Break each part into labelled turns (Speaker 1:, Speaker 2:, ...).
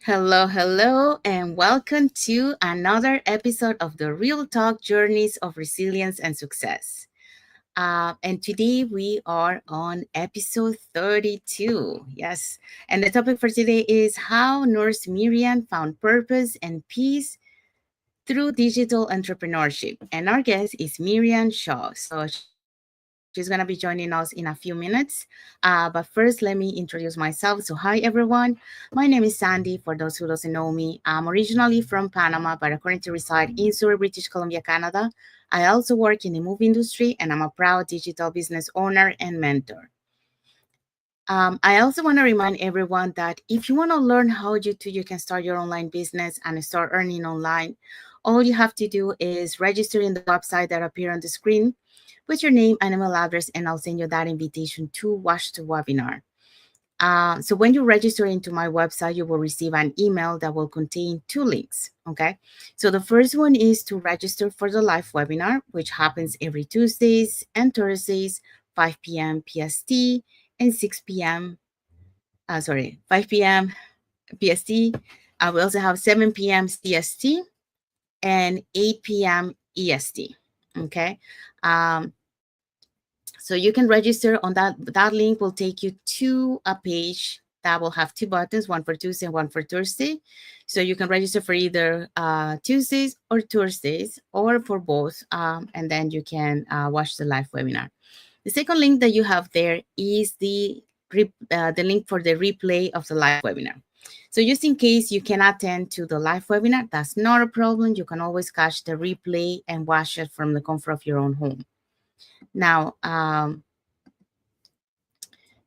Speaker 1: Hello, hello, and welcome to another episode of the Real Talk Journeys of Resilience and Success. And today we are on episode 32. Yes. And the topic for today is how nurse Miriam found purpose and peace through digital entrepreneurship. And our guest is Miriam Shaw. So she's going to be joining us in a few minutes. But first, let me introduce myself. So, hi everyone. My name is Sandy. For those who doesn't know me, I'm originally from Panama, but I currently reside in Surrey, British Columbia, Canada. I also work in the movie industry, and I'm a proud digital business owner and mentor. I also want to remind everyone that if you want to learn how you can start your online business and start earning online, all you have to do is register in the website that appear on the screen with your name and email address, and I'll send you that invitation to watch the webinar. So when you register into my website, you will receive an email that will contain two links. Okay. So the first one is to register for the live webinar, which happens every Tuesdays and Thursdays, 5 p.m. PST and 6 p.m. 5 p.m. PST. We also have 7 p.m. CST and 8 p.m. EST. Okay. Um, So you can register on that. That link will take you to a page that will have two buttons, one for Tuesday and one for Thursday. So you can register for either Tuesdays or Thursdays or for both. And then you can watch the live webinar. The second link that you have there is the link for the replay of the live webinar. So just in case you cannot attend to the live webinar, that's not a problem. You can always catch the replay and watch it from the comfort of your own home. Now,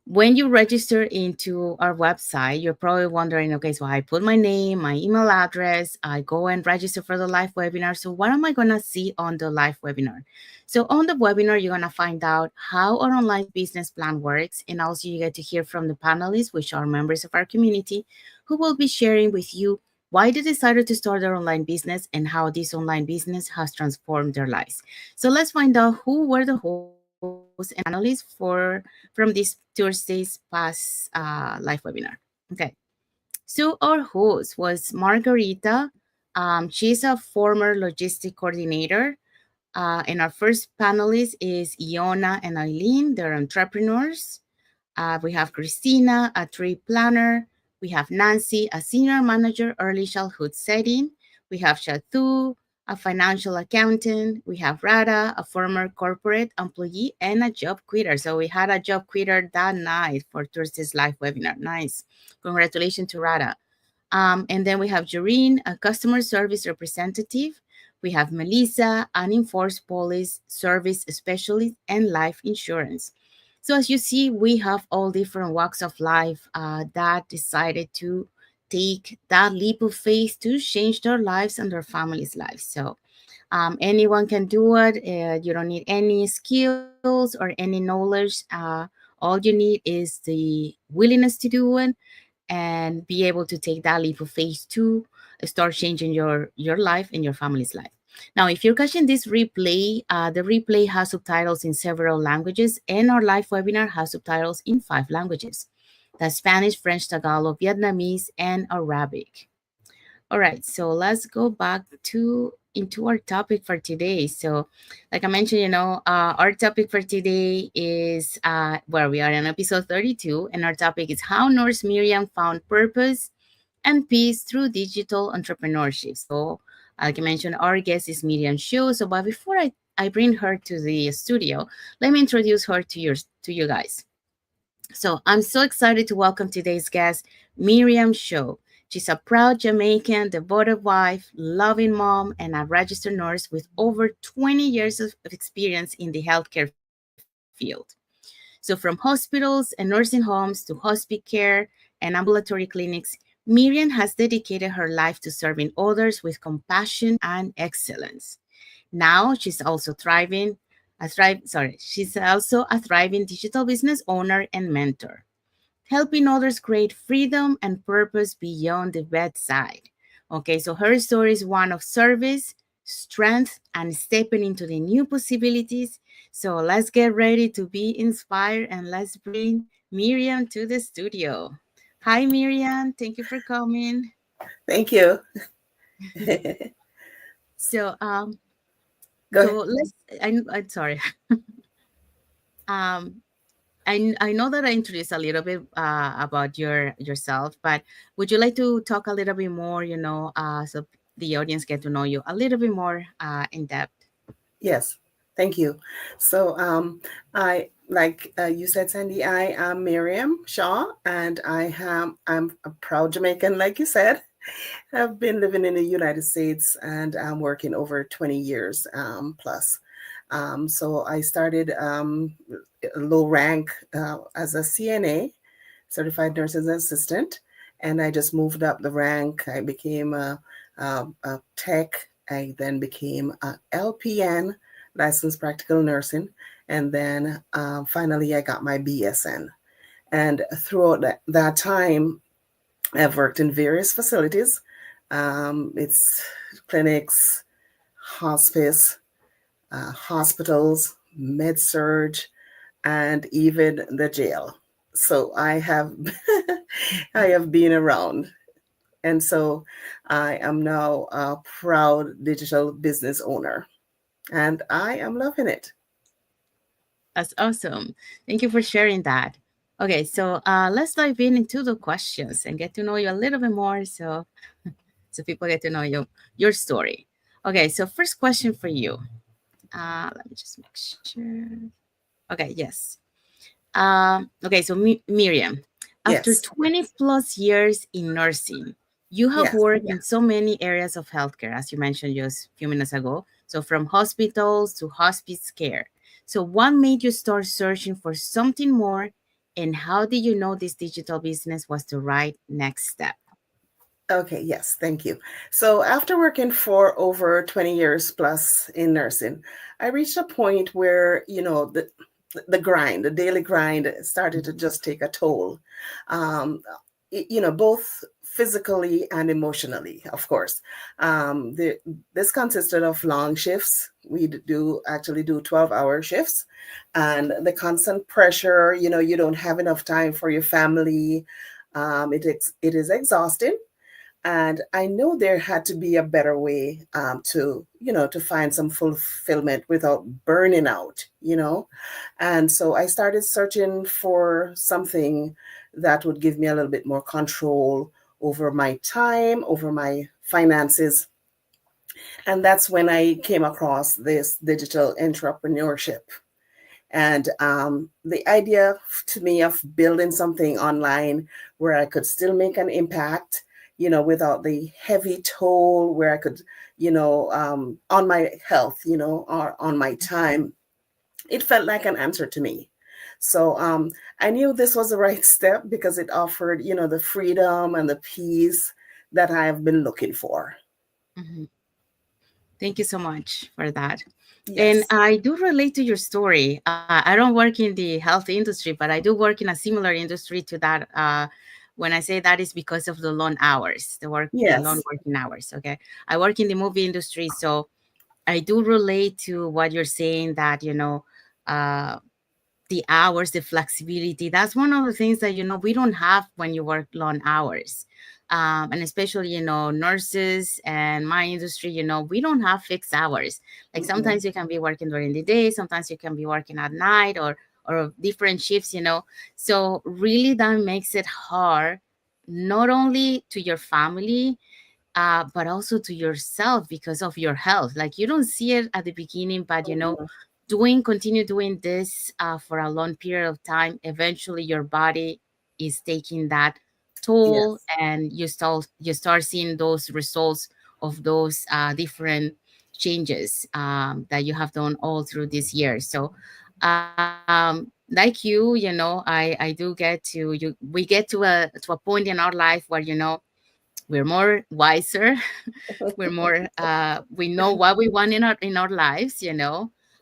Speaker 1: when you register into our website, you're probably wondering, okay, so I put my name, my email address, I go and register for the live webinar. So what am I going to see on the live webinar? So on the webinar, you're going to find out how our online business plan works. And also you get to hear from the panelists, which are members of our community, who will be sharing with you why they decided to start their online business and how this online business has transformed their lives. So let's find out who were the hosts and panelists from this Thursday's past live webinar. Okay. So our host was Margarita. She's a former logistic coordinator. And our first panelist is Iona and Eileen. They're entrepreneurs. We have Christina, a trip planner. We have Nancy, a senior manager, early childhood setting. We have Shatu, a financial accountant. We have Rada, a former corporate employee and a job quitter. So we had a job quitter that night for Thursday's live webinar. Nice. Congratulations to Rada. And then we have Joreen, a customer service representative. We have Melissa, an enforced police service specialist and life insurance. So as you see, we have all different walks of life that decided to take that leap of faith to change their lives and their families' lives. So anyone can do it. You don't need any skills or any knowledge. All you need is the willingness to do it and be able to take that leap of faith to start changing your life and your family's life. Now, if you're catching this replay, the replay has subtitles in several languages, and our live webinar has subtitles in 5 languages: the Spanish, French, Tagalog, Vietnamese, and Arabic. All right, so let's go back to into our topic for today. So, like I mentioned, our topic for today is where we are in episode 32, and our topic is how Nurse Miriam found purpose and peace through digital entrepreneurship. So, like I mentioned, our guest is Miriam Shaw. So, but before I bring her to the studio, let me introduce her to you guys. So I'm so excited to welcome today's guest, Miriam Shaw. She's a proud Jamaican, devoted wife, loving mom, and a registered nurse with over 20 years of experience in the healthcare field. So from hospitals and nursing homes to hospice care and ambulatory clinics, Miriam has dedicated her life to serving others with compassion and excellence. Now she's also a thriving digital business owner and mentor, helping others create freedom and purpose beyond the bedside. Okay, so her story is one of service, strength, and stepping into the new possibilities. So let's get ready to be inspired and let's bring Miriam to the studio. Hi, Miriam. Thank you for coming.
Speaker 2: Thank you.
Speaker 1: So
Speaker 2: Go ahead.
Speaker 1: so let's I'm sorry. um I know that I introduced a little bit about yourself, but would you like to talk a little bit more, so the audience get to know you a little bit more in depth?
Speaker 2: Yes, thank you. So, I like you said, Sandy. I am Miriam Shaw, and I'm a proud Jamaican, like you said. I've been living in the United States, and I'm working over 20 years plus. So I started low rank as a CNA, certified nurse's assistant, and I just moved up the rank. I became a tech. I then became a LPN, licensed practical nursing, and then finally I got my BSN. And throughout that time, I've worked in various facilities. It's clinics, hospice, hospitals, med surge, and even the jail. So I have I have been around, and so I am now a proud digital business owner, and I am loving it.
Speaker 1: That's awesome. Thank you for sharing that. Okay, so let's dive into the questions and get to know you a little bit more, so people get to know your story. Okay, so first question for you. Let me just make sure. Okay, yes. Okay, so Miriam, after
Speaker 2: Yes,
Speaker 1: 20 plus years in nursing, you have
Speaker 2: yes.
Speaker 1: worked in so many areas of healthcare, as you mentioned just a few minutes ago. So, from hospitals to hospice care. So, what made you start searching for something more? And how did you know this digital business was the right next step?
Speaker 2: Okay, yes, thank you. So, after working for over 20 years plus in nursing, I reached a point where, the grind, the daily grind started to just take a toll. Um, both physically and emotionally, of course. This consisted of long shifts. We do actually do 12-hour shifts, and the constant pressure, you don't have enough time for your family. It is exhausting, and I know there had to be a better way to find some fulfillment without burning out. And so I started searching for something that would give me a little bit more control over my time, over my finances. And that's when I came across this digital entrepreneurship. And the idea to me of building something online where I could still make an impact, without the heavy toll, where I could, on my health, or on my time, it felt like an answer to me. So I knew this was the right step because it offered, the freedom and the peace that I have been looking for.
Speaker 1: Mhm. Thank you so much for that. And
Speaker 2: Yes.
Speaker 1: I do relate to your story. I don't work in the health industry, but I do work in a similar industry to that. When I say that is because of the long hours, the long
Speaker 2: Yes.
Speaker 1: working hours. Okay, I work in the movie industry, so I do relate to what you're saying. That uh, the hours, the flexibility. That's one of the things that we don't have when you work long hours. And especially, nurses and my industry, we don't have fixed hours. Like
Speaker 2: Mm-mm.
Speaker 1: sometimes you can be working during the day, sometimes you can be working at night or different shifts. So really that makes it hard, not only to your family, but also to yourself because of your health. Like you don't see it at the beginning, but
Speaker 2: Mm-mm.
Speaker 1: continue doing this for a long period of time. Eventually, your body is taking that toll,
Speaker 2: Yes.
Speaker 1: and you start seeing those results of those different changes that you have done all through this year. So, like I do get to you. We get to a point in our life where we're more wiser. We're more we know what we want in our lives.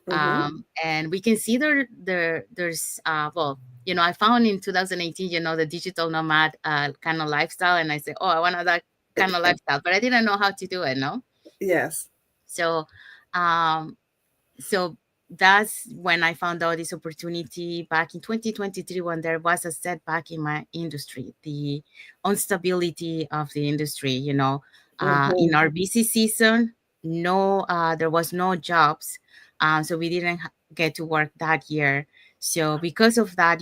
Speaker 2: Mm-hmm.
Speaker 1: And we can see there's well, I found in 2018, the digital nomad kind of lifestyle, and I said, oh, I want that kind of lifestyle, but I didn't know how to do it, no.
Speaker 2: Yes.
Speaker 1: So um so that's when I found out this opportunity back in 2023, when there was a setback in my industry, the instability of the industry,
Speaker 2: Mm-hmm.
Speaker 1: in our busy season, no, there was no jobs. So we didn't get to work that year. So because of that,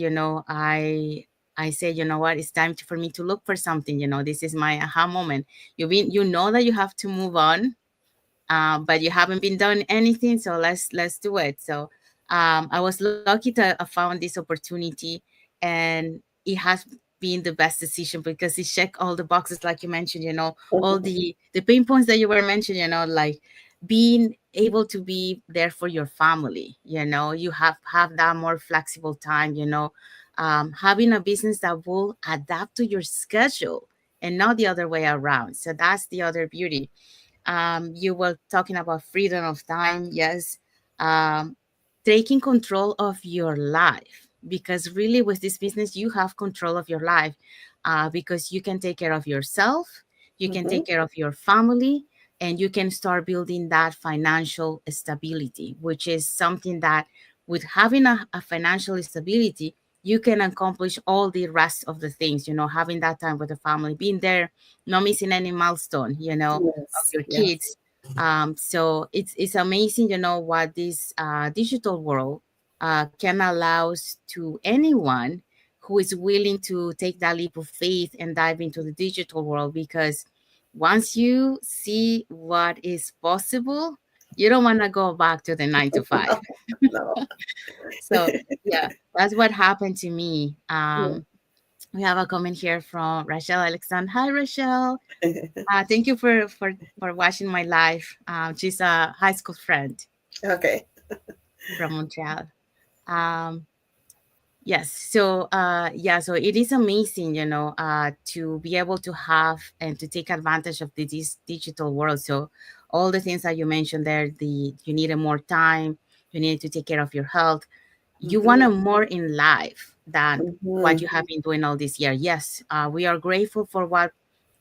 Speaker 1: I said, you know what, it's time for me to look for something. This is my aha moment. You know that you have to move on, but you haven't been done anything, so let's do it. So I was lucky to I found this opportunity, and it has been the best decision because it checked all the boxes, like you mentioned, all the pain points that you were mentioning, like being able to be there for your family. You have that more flexible time, having a business that will adapt to your schedule and not the other way around. So that's the other beauty. You were talking about freedom of time. Yes. um, Taking control of your life, because really with this business you have control of your life, because you can take care of yourself, you can
Speaker 2: Mm-hmm.
Speaker 1: take care of your family, and you can start building that financial stability, which is something that with having a financial stability, you can accomplish all the rest of the things, having that time with the family, being there, not missing any milestone, of
Speaker 2: Yes,
Speaker 1: your
Speaker 2: yes.
Speaker 1: kids. So it's amazing, what this digital world can allows to anyone who is willing to take that leap of faith and dive into the digital world. Because once you see what is possible, you don't want to go back to the 9 to 5.
Speaker 2: No.
Speaker 1: So yeah, that's what happened to me.
Speaker 2: Yeah.
Speaker 1: We have a comment here from Rachel Alexander. Hi, Rachel. Thank you for watching my live. She's a high school friend
Speaker 2: Okay.
Speaker 1: from Montreal. Um, yes, so yeah, so it is amazing, to be able to have and to take advantage of this digital world. So all the things that you mentioned there, you needed more time, you needed to take care of your health, you want
Speaker 2: Mm-hmm.
Speaker 1: more in life than what
Speaker 2: Mm-hmm.
Speaker 1: you have been doing all this year. Yes, we are grateful for what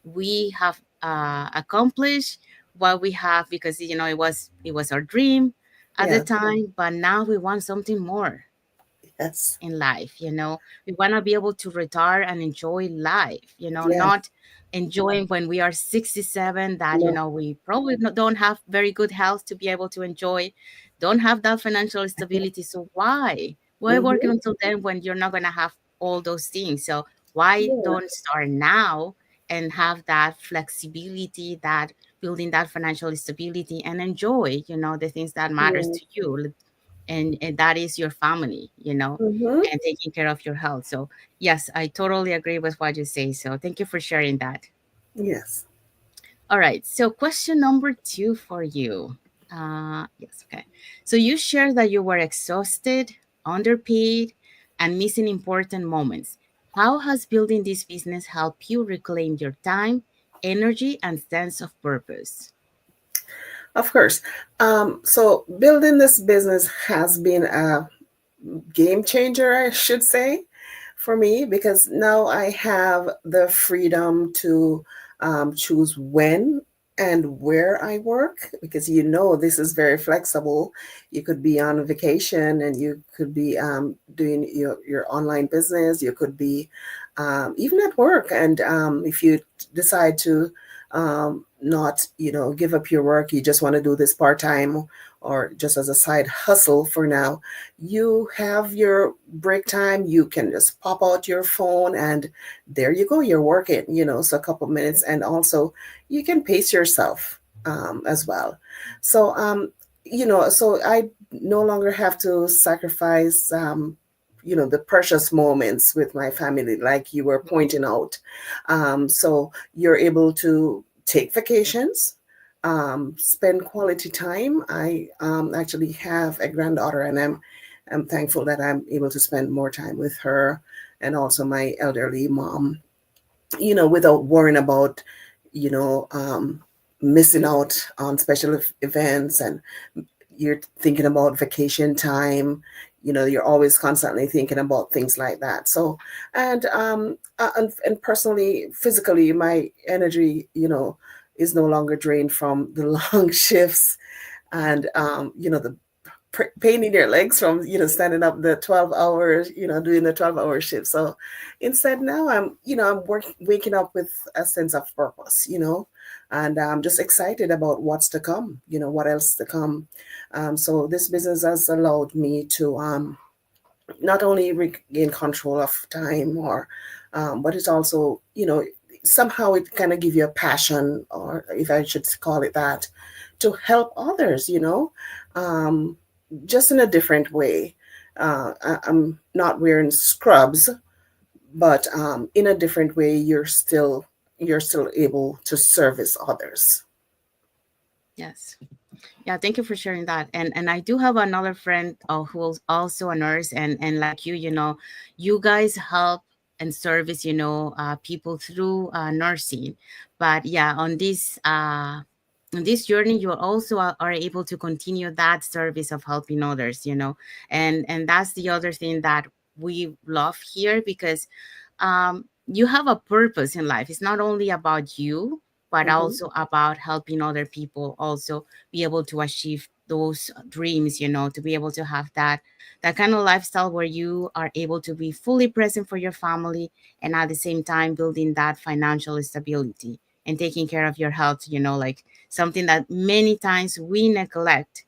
Speaker 1: we have accomplished, what we have, because it was our dream at the
Speaker 2: Yeah.
Speaker 1: time, but now we want something more
Speaker 2: Yes.
Speaker 1: in life. We want to be able to retire and enjoy life,
Speaker 2: Yeah.
Speaker 1: not enjoying when we are 67, that
Speaker 2: No.
Speaker 1: we probably don't have very good health to be able to enjoy, don't have that financial stability. So why working
Speaker 2: Mm-hmm.
Speaker 1: until then when you're not going to have all those things? So why
Speaker 2: Yeah.
Speaker 1: don't start now and have that flexibility, that building that financial stability, and enjoy the things that matters
Speaker 2: Yeah.
Speaker 1: to you, and that is your family,
Speaker 2: Mm-hmm.
Speaker 1: and taking care of your health. So yes, I totally agree with what you say, so thank you for sharing that.
Speaker 2: Yes.
Speaker 1: All right, so question number 2 for you. Yes, okay. So you shared that you were exhausted, underpaid, and missing important moments. How has building this business helped you reclaim your time, energy, and sense of purpose?
Speaker 2: Of course. So building this business has been a game changer, I should say, for me, because now I have the freedom to choose when and where I work, because this is very flexible. You could be on vacation and you could be doing your online business. You could be even at work. And if you decide to not, give up your work, you just want to do this part time or just as a side hustle for now, you have your break time. You can just pop out your phone and there you go, you're working, so a couple minutes. And also you can pace yourself as well. So so I no longer have to sacrifice the precious moments with my family, like you were pointing out. So you're able to take vacations, spend quality time. I actually have a granddaughter, and I'm thankful that I'm able to spend more time with her and also my elderly mom, without worrying about, you know, um, missing out on special events, and you're thinking about vacation time. You're always constantly thinking about things like that. So, and personally, physically, my energy, is no longer drained from the long shifts and the pain in your legs from, standing up the 12 hours, doing the 12-hour shift. So instead now I'm waking up with a sense of purpose, and I'm just excited about what's to come, what else to come. So this business has allowed me to not only regain control of time, or but it's also, somehow it kind of give you a passion, or if I should call it that, to help others, um, just in a different way. I'm not wearing scrubs, but in a different way, you're still able to service others.
Speaker 1: Yes. Yeah, thank you for sharing that. And I do have another friend who's also a nurse, and like you, you guys help and service, people through nursing. But yeah, on this journey, you also are able to continue that service of helping others, and that's the other thing that we love here, because you have a purpose in life. It's not only about you, but
Speaker 2: Hmm.
Speaker 1: also about helping other people also be able to achieve those dreams, to be able to have that kind of lifestyle where you are able to be fully present for your family, and at the same time building that financial stability and taking care of your health, like something that many times we neglect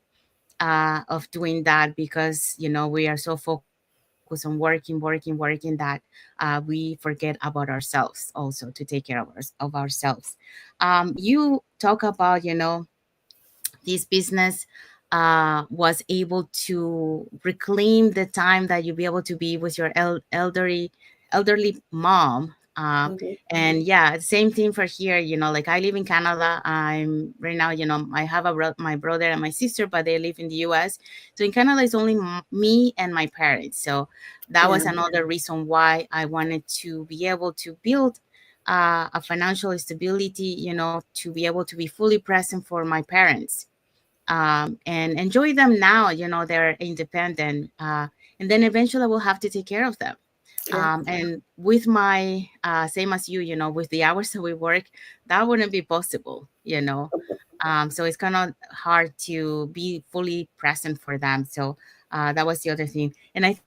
Speaker 1: of doing that, because we are so focused on working that we forget about ourselves also, to take care of ourselves. You talk about, this business was able to reclaim the time that you be able to be with your elderly mom.
Speaker 2: Hmm.
Speaker 1: And yeah, same thing for here. Like I live in Canada. I'm right now. I have my brother and my sister, but they live in the U.S. So in Canada, it's only me and my parents. So that
Speaker 2: Yeah.
Speaker 1: was another reason why I wanted to be able to build a financial stability. To be able to be fully present for my parents, and enjoy them now. They're independent, and then eventually we'll have to take care of them.
Speaker 2: Yeah.
Speaker 1: And with my same as you, with the hours that we work, that wouldn't be possible. So it's kind of hard to be fully present for them. So that was the other thing. And I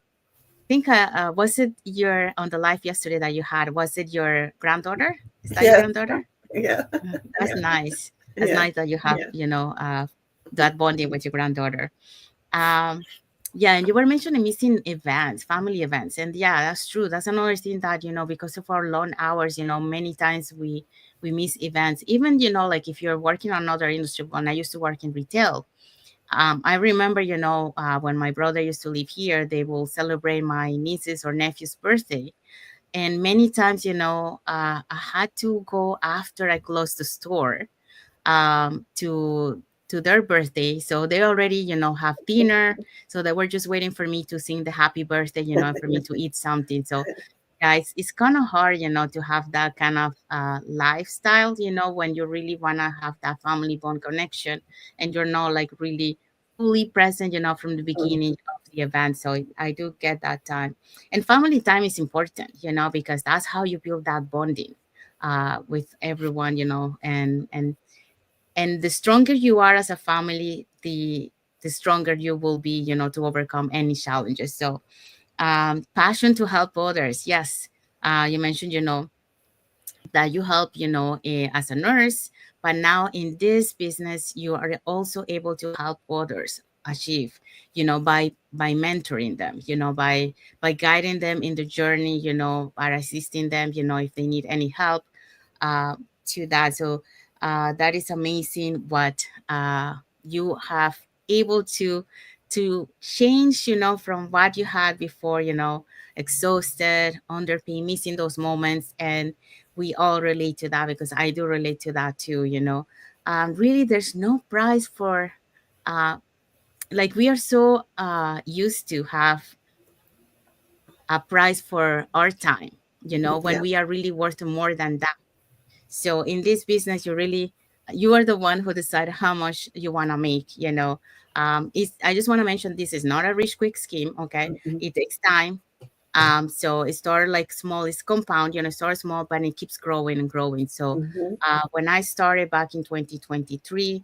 Speaker 1: think was it your on the live yesterday that you had, was it your granddaughter? Is that your granddaughter?
Speaker 2: Yeah. Yeah.
Speaker 1: That's nice. That's nice
Speaker 2: Yeah.
Speaker 1: that you have, that bonding with your granddaughter. Um, yeah, and you were mentioning missing events, family events, and yeah, that's true. That's another thing that, because of our long hours, many times we miss events. Even, like if you're working on another industry, when I used to work in retail, I remember, when my brother used to live here, they will celebrate my niece's or nephew's birthday, and many times, I had to go after I closed the store, to their birthday. So they already, have dinner. So they were just waiting for me to sing the happy birthday, and for me to eat something. So yeah, it's kind of hard, to have that kind of lifestyle, when you really want to have that family bond connection, and you're not like really fully present, from the beginning of the event. So I do get that time. And family time is important, because that's how you build that bonding with everyone, and the stronger you are as a family, the stronger you will be, to overcome any challenges. So passion to help others, yes. You mentioned, that you help, as a nurse, but now in this business you are also able to help others achieve, by mentoring them, by guiding them in the journey, by assisting them, if they need any help uh, to that. So that is amazing what uh, you have able to change, from what you had before, exhausted, underpaid, missing those moments. And we all relate to that, because I do relate to that too. Really, there's no price for, uh, like we are so used to have a price for our time, when
Speaker 2: Yeah.
Speaker 1: we are really worth more than that. So in this business, you are the one who decide how much you want to make. I just want to mention, this is not a rich quick scheme. Okay,
Speaker 2: Mhm.
Speaker 1: it takes time. So it started like small, it's compound. It starts small, but it keeps growing and growing. So
Speaker 2: Mhm.
Speaker 1: when I started back in 2023,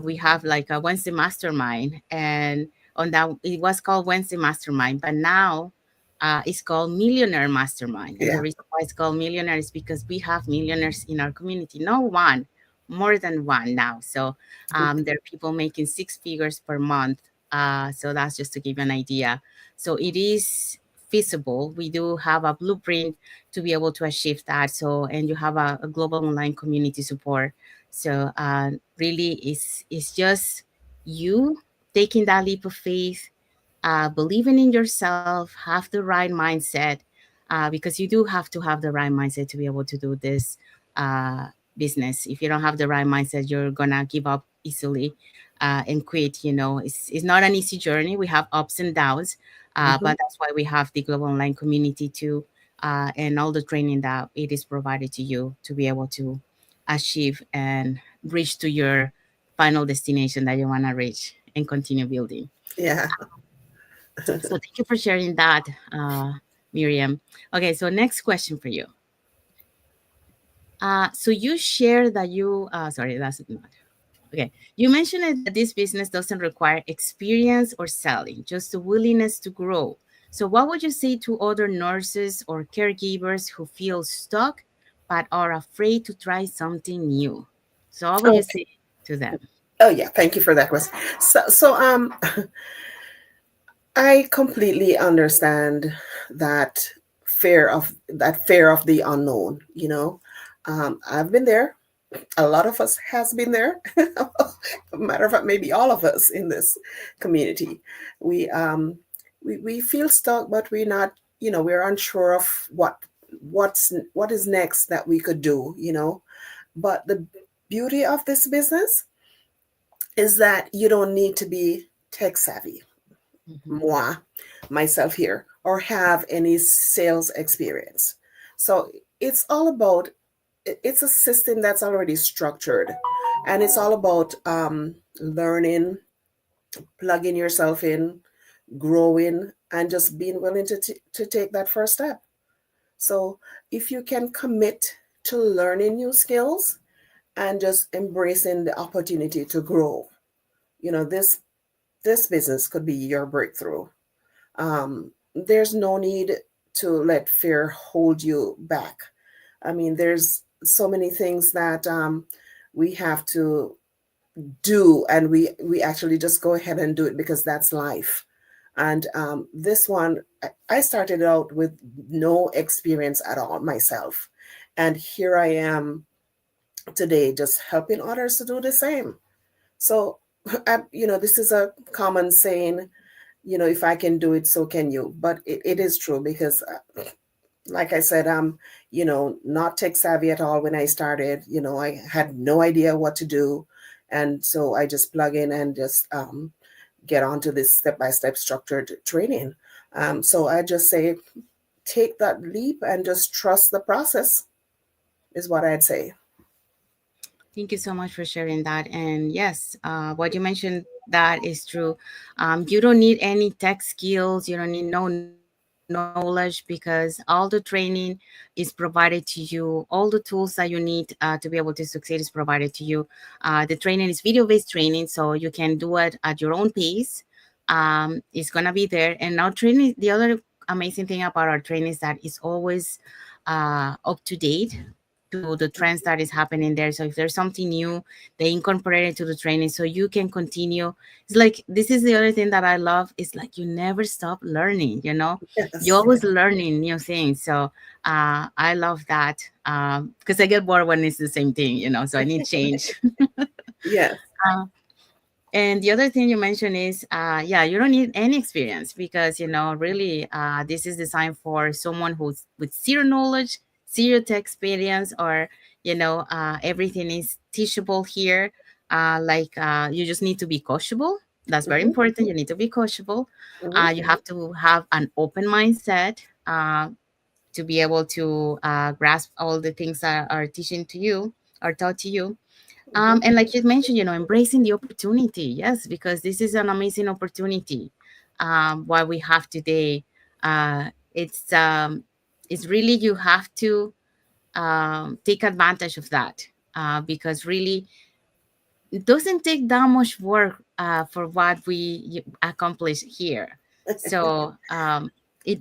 Speaker 1: we have like a Wednesday mastermind, and on that. It was called Wednesday Mastermind, but now it's called Millionaire Mastermind. And the
Speaker 2: Yeah.
Speaker 1: reason why it's called Millionaire is because we have millionaires in our community. No one, more than one now. So there are people making six figures per month. So that's just to give you an idea. So it is feasible. We do have a blueprint to be able to achieve that. So, and you have a global online community support. So really, it's just you taking that leap of faith, believing in yourself, have the right mindset, because you do have to have the right mindset to be able to do this uh, business. If you don't have the right mindset, you're gonna give up easily and quit. You know, it's not an easy journey. We have ups and downs,
Speaker 2: Mhm.
Speaker 1: but that's why we have the global online community too, and all the training that it is provided to you to be able to achieve and reach to your final destination that you want to reach and continue building.
Speaker 2: Yeah.
Speaker 1: So thank you for sharing that, Miriam. Okay, so next question for you. So you share that sorry, that's not, okay. You mentioned it that this business doesn't require experience or selling, just the willingness to grow. So what would you say to other nurses or caregivers who feel stuck but are afraid to try something new? So what would you
Speaker 2: Okay.
Speaker 1: say to them?
Speaker 2: Oh yeah, thank you for that question. So I completely understand that fear of the unknown, you know. I've been there. A lot of us has been there. Matter of fact, maybe all of us in this community. We um we feel stuck, but we're not, you know, we're unsure of what is next that we could do, you know. But the beauty of this business is that you don't need to be tech savvy,
Speaker 1: Mhm.
Speaker 2: moi, myself here, or have any sales experience. So it's all about, it's a system that's already structured, and it's all about learning, plugging yourself in, growing, and just being willing to take that first step. So if you can commit to learning new skills and just embracing the opportunity to grow, you know, this business could be your breakthrough. There's no need to let fear hold you back. I mean, there's so many things that we have to do, and we actually just go ahead and do it because that's life. And this one, I started out with no experience at all myself, and here I am today, just helping others to do the same. So, you know, this is a common saying, you know, if I can do it, so can you. But it is true because, like I said, I'm, you know, not tech savvy at all when I started. You know, I had no idea what to do. And so I just plug in and just get onto this step by step structured training. So I just say, take that leap and just trust the process, is what I'd say.
Speaker 1: Thank you so much for sharing that. And yes, what you mentioned, that is true. You don't need any tech skills. You don't need no knowledge because all the training is provided to you. All the tools that you need to be able to succeed is provided to you. The training is video-based training, so you can do it at your own pace. It's gonna be there. And our training, the other amazing thing about our training is that it's always up to date to the trends that is happening there. So if there's something new, they incorporate it to the training so you can continue. It's like, this is the other thing that I love. It's like you never stop learning, you know, you're
Speaker 2: Yes.
Speaker 1: always learning new things. So I love that, because I get bored when it's the same thing, you know, so I need change.
Speaker 2: Yes.
Speaker 1: uh, and the other thing you mentioned is, yeah, you don't need any experience because, you know, really, this is designed for someone who's with zero knowledge, zero tech experience, or, you know, everything is teachable here. You just need to be coachable. That's very
Speaker 2: Hmm.
Speaker 1: important. You need to be coachable.
Speaker 2: Hmm.
Speaker 1: You have to have an open mindset to be able to grasp all the things that are teaching to you or taught to you.
Speaker 2: Hmm.
Speaker 1: And like you mentioned, you know, embracing the opportunity. Yes, because this is an amazing opportunity. What we have today, uh, it's um, it's really, you have to take advantage of that, because really it doesn't take that much work for what we accomplish here. So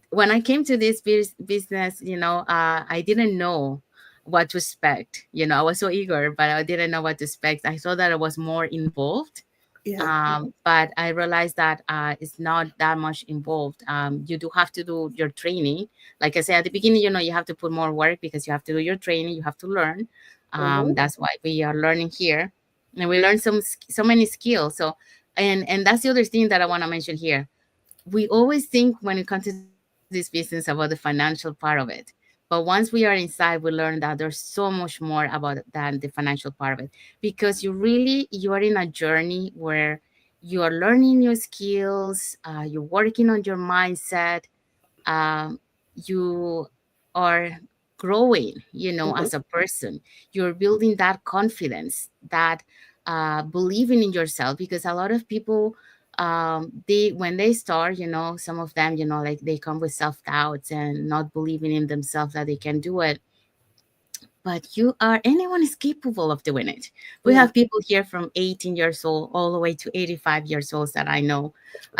Speaker 1: when I came to this business, I didn't know what to expect. I was so eager, but I didn't know what to expect. I thought that I was more involved,
Speaker 2: Yeah.
Speaker 1: but I realized that it's not that much involved. You do have to do your training. Like I said at the beginning, you have to put more work because you have to do your training. You have to learn.
Speaker 2: Mm-hmm.
Speaker 1: That's why we are learning here, and we learn so many skills. So, and that's the other thing that I want to mention here. We always think when it comes to this business about the financial part of it, but once we are inside, we learn that there's so much more about than the financial part of it, because you are in a journey where you are learning new skills, you're working on your mindset, um, you are growing,
Speaker 2: Mm-hmm.
Speaker 1: as a person. You're building that confidence, that believing in yourself, because a lot of people, they when they start, some of them, like they come with self-doubts and not believing in themselves that they can do it. But anyone is capable of doing it. We
Speaker 2: Yeah.
Speaker 1: have people here from 18 years old all the way to 85 years old that I know,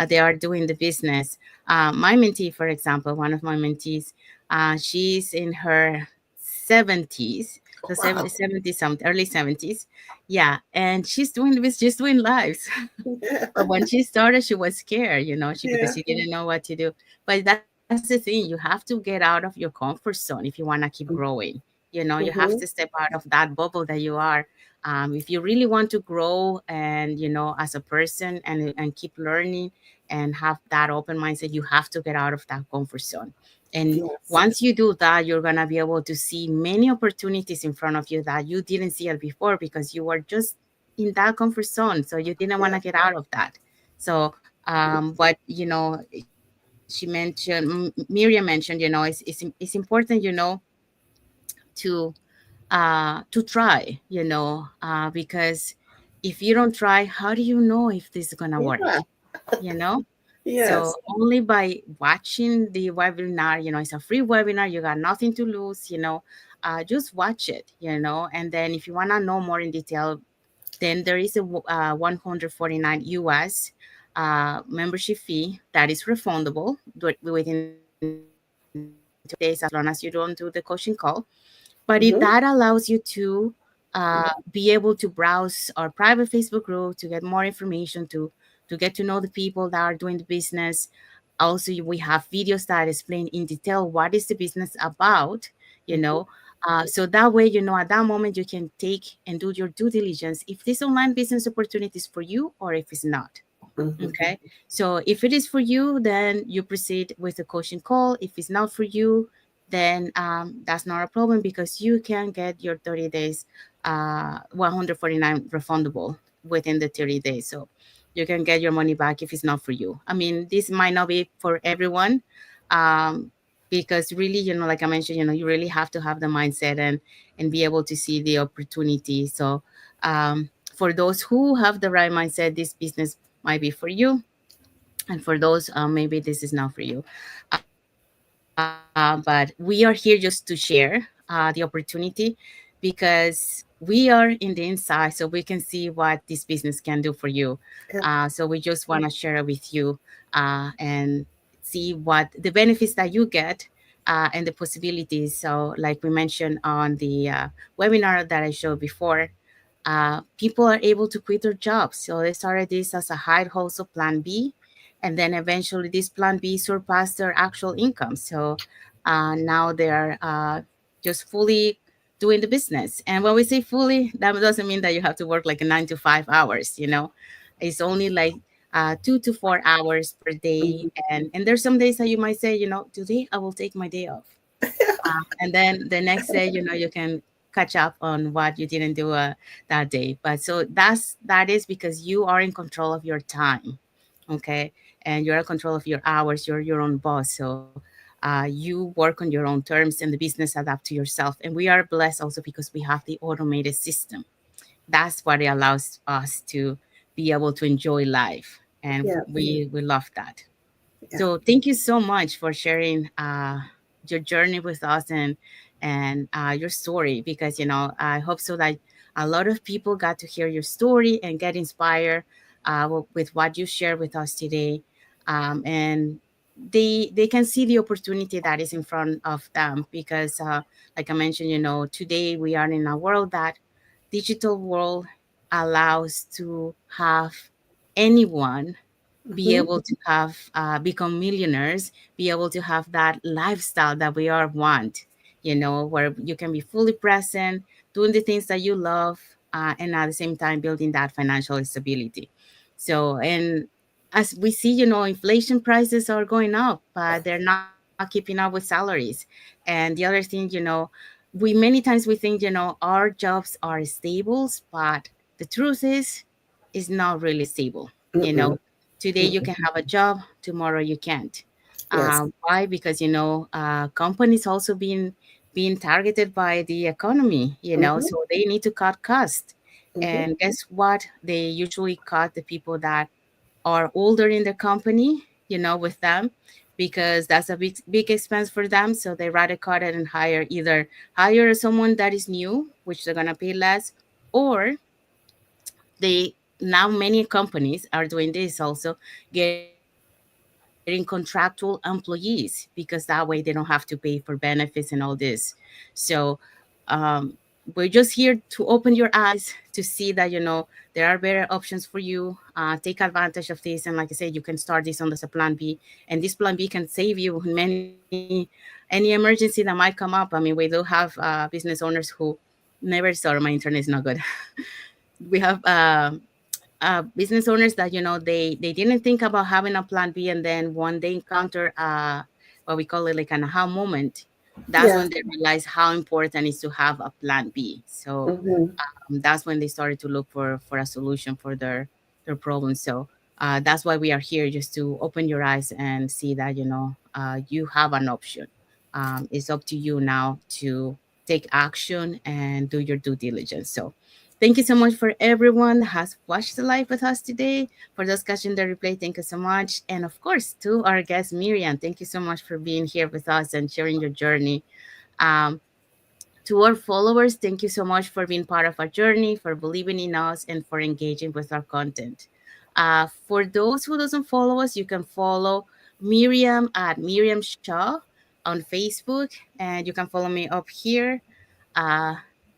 Speaker 1: they are doing the business. My mentee, for example, one of my mentees, she's in her 70s, so
Speaker 2: Wow.
Speaker 1: 70 something, early 70s. Yeah, and she's doing this, she's doing lives.
Speaker 2: Yeah.
Speaker 1: But when she started, she was scared, because
Speaker 2: Yeah.
Speaker 1: she didn't know what to do. But that's the thing, you have to get out of your comfort zone if you want to keep growing. You have to step
Speaker 2: Mm-hmm.
Speaker 1: out of that bubble that you are. If you really want to grow and, as a person, and keep learning and have that open mindset, you have to get out of that comfort zone. And
Speaker 2: Yes.
Speaker 1: once you do that, you're going to be able to see many opportunities in front of you that you didn't see it before because you were just in that comfort zone. So you didn't want
Speaker 2: Yeah.
Speaker 1: to get out of that. So, what, she mentioned, Miriam mentioned, it's important, to try, because if you don't try, how do you know if this is gonna work?
Speaker 2: Yeah.
Speaker 1: You know, so
Speaker 2: Yes.
Speaker 1: only by watching the webinar, it's a free webinar, you got nothing to lose, just watch it, and then if you want to know more in detail, then there is a 149 US membership fee that is refundable within 30 days, as long as you don't do the coaching call. But that allows you
Speaker 2: Mm-hmm.
Speaker 1: to be able to browse our private Facebook group to get more information, to get to know the people that are doing the business. Also, we have videos that explain in detail what is the business about, you know. So that way, at that moment, you can take and do your due diligence if this online business opportunity is for you or if it's not.
Speaker 2: Mm-hmm.
Speaker 1: Okay. So if it is for you, then you proceed with the coaching call. If it's not for you, then that's not a problem because you can get your 30 days, 149 refundable within the 30 days. So you can get your money back if it's not for you. I mean, this might not be for everyone, um, because really, like I mentioned, you really have to have the mindset and be able to see the opportunity. So for those who have the right mindset, this business might be for you, and for those, maybe this is not for you. But we are here just to share the opportunity, because we are in the inside, so we can see what this business can do for you.
Speaker 2: Yeah.
Speaker 1: So we just want to share it with you, and see what the benefits that you get, and the possibilities. So, like we mentioned on the webinar that I showed before, people are able to quit their jobs. So they started this as a hide hustle plan B, and then eventually this plan B surpassed their actual income. So now they're just fully doing the business. And when we say fully, that doesn't mean that you have to work like a 9 to 5 hours. It's only like 2 to 4 hours per day.
Speaker 2: Mm-hmm.
Speaker 1: And there's some days that you might say, today I will take my day off, and then the next day, you can catch up on what you didn't do that day. But so that is because you are in control of your time, okay, and you're in control of your hours. You're your own boss, so you work on your own terms, and the business adapt to yourself. And we are blessed also because we have the automated system. That's what it allows us to be able to enjoy life, and
Speaker 2: Yeah.
Speaker 1: we love that.
Speaker 2: Yeah.
Speaker 1: So thank you so much for sharing your journey with us, and your story, because I hope so that a lot of people got to hear your story and get inspired, with what you share with us today, and they can see the opportunity that is in front of them because, like I mentioned, today we are in a world that digital world allows to have anyone be
Speaker 2: Mm-hmm.
Speaker 1: able to have become millionaires, be able to have that lifestyle that we all want, where you can be fully present, doing the things that you love, and at the same time building that financial stability. So, and as we see, inflation prices are going up, but they're not keeping up with salaries. And the other thing, we many times we think, our jobs are stable, but the truth is not really stable. You know,
Speaker 2: Mm-mm.
Speaker 1: Today you
Speaker 2: Mm-mm.
Speaker 1: can have a job, tomorrow you can't.
Speaker 2: Yes.
Speaker 1: Why? Because companies also being targeted by the economy.
Speaker 2: Mm-hmm.
Speaker 1: So they need to cut costs.
Speaker 2: Mm-hmm.
Speaker 1: And guess what? They usually cut the people that are older in the company, with them, because that's a big expense for them. So they rather cut it and hire someone that is new, which they're gonna pay less, or they now many companies are doing this also, getting contractual employees, because that way they don't have to pay for benefits and all this. So um, we're just here to open your eyes to see that there are better options for you. Take advantage of this, and like I said, you can start this on as a plan B, and this plan B can save you any emergency that might come up. I mean, we do have business owners who never sorry, my internet is not good. We have business owners that they didn't think about having a plan B, and then when they encounter what we call it like an aha moment, that's
Speaker 2: Yeah.
Speaker 1: when they realize how important it is to have a plan B. So
Speaker 2: Mm-hmm.
Speaker 1: that's when they started to look for a solution for their problems. So that's why we are here, just to open your eyes and see that you have an option. It's up to you now to take action and do your due diligence. So thank you so much for everyone that has watched the live with us today. For those catching the replay, thank you so much. And of course, to our guest Miriam, thank you so much for being here with us and sharing your journey. Um, to our followers, thank you so much for being part of our journey, for believing in us, and for engaging with our content. For those who doesn't follow us, you can follow Miriam at Miriam Shaw on Facebook, and you can follow me up here. Uh,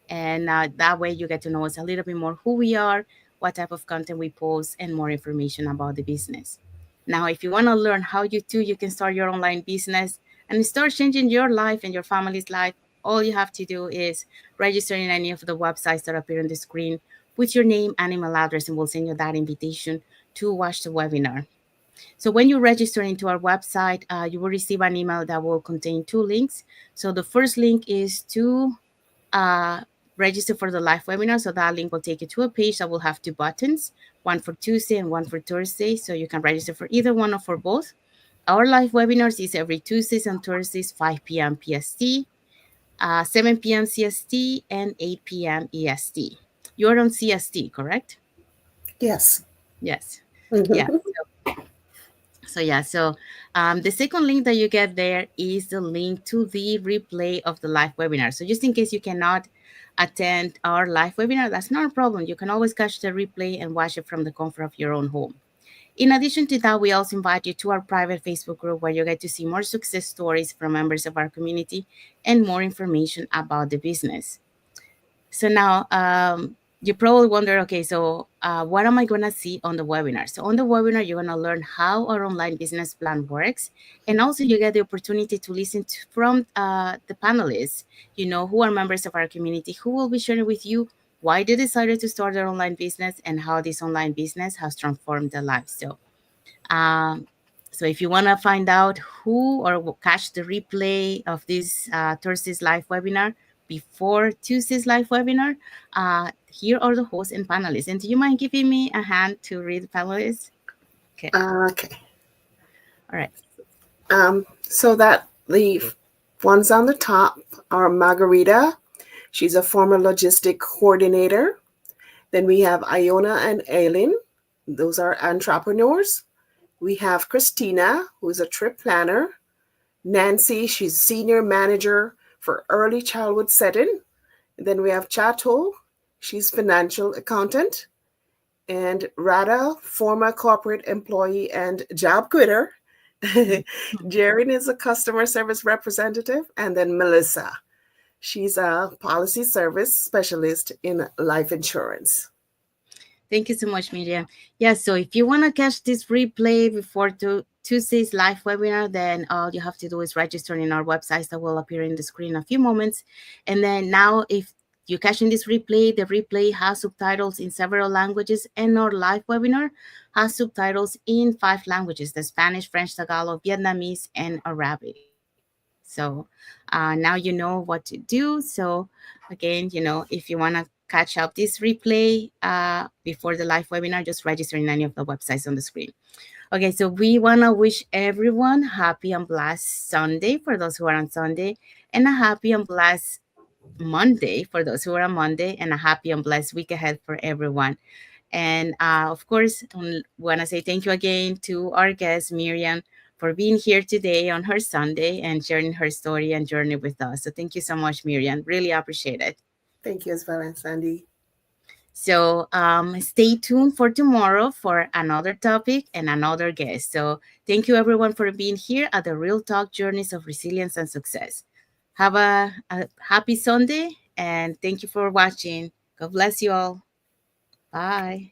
Speaker 1: and that way you get to know us a little bit more, who we are, what type of content we post, and more information about the business. Now, if you want to learn how you can start your online business and start changing your life and your family's life, all you have to do is register in any of the websites that appear on the screen with your name and email address, and we'll send you that invitation to watch the webinar. So when you register into our website, you will receive an email that will contain two links. So the first link is to uh, register for the live webinar. So that link will take you to a page that will have two buttons, one for Tuesday and one for Thursday. So you can register for either one or for both. Our live webinars is every Tuesdays and Thursdays, 5 p.m. PST, 7 p.m. CST, and 8 p.m. EST. You're on CST, correct?
Speaker 2: Yes.
Speaker 1: Yes. Yeah.
Speaker 2: Mm-hmm.
Speaker 1: So the second link that you get there is the link to the replay of the live webinar. So just in case you cannot attend our live webinar, that's not a problem. You can always catch the replay and watch it from the comfort of your own home. In addition to that, we also invite you to our private Facebook group where you get to see more success stories from members of our community and more information about the business. So now you probably wonder, okay, so what am I going to see on the webinar? So on the webinar, you're going to learn how our online business plan works. And also you get the opportunity to listen from the panelists, who are members of our community, who will be sharing with you why they decided to start their online business and how this online business has transformed their lives. Um, so if you want to find out who or catch the replay of this Thursday's live webinar before Tuesday's live webinar, here are the hosts and panelists. And do you mind giving me a hand to read the panelists? Okay.
Speaker 2: Okay.
Speaker 1: All right.
Speaker 2: So that the ones on the top are Margarita. She's a former logistic coordinator. Then we have Iona and Aileen. Those are entrepreneurs. We have Christina, who's a trip planner. Nancy, she's senior manager for early childhood setting. And then we have Chato, she's financial accountant. and Rada, former corporate employee and job quitter. Jaren is a customer service representative, and then Melissa. She's a policy service specialist in life insurance.
Speaker 1: Thank you so much, Miriam. Yeah, so if you want to catch this replay before Tuesday's live webinar, then all you have to do is register in our websites that will appear in the screen in a few moments. And then now, if you're catching this replay, the replay has subtitles in several languages, and our live webinar has subtitles in 5 languages: the Spanish, French, Tagalog, Vietnamese, and Arabic. So now you know what to do. So again, if you want to catch up this replay before the live webinar, just register in any of the websites on the screen. Okay, so we want to wish everyone happy and blessed Sunday for those who are on Sunday, and a happy and blessed Monday for those who are on Monday, and a happy and blessed week ahead for everyone. And of course, I want to say thank you again to our guest, Miriam, for being here today on her Sunday and sharing her story and journey with us. So thank you so much, Miriam. Really appreciate it.
Speaker 2: Thank you as well, and Sandy.
Speaker 1: So stay tuned for tomorrow for another topic and another guest. So thank you, everyone, for being here at the Real Talk Journeys of Resilience and Success. Have a happy Sunday, and thank you for watching. God bless you all. Bye.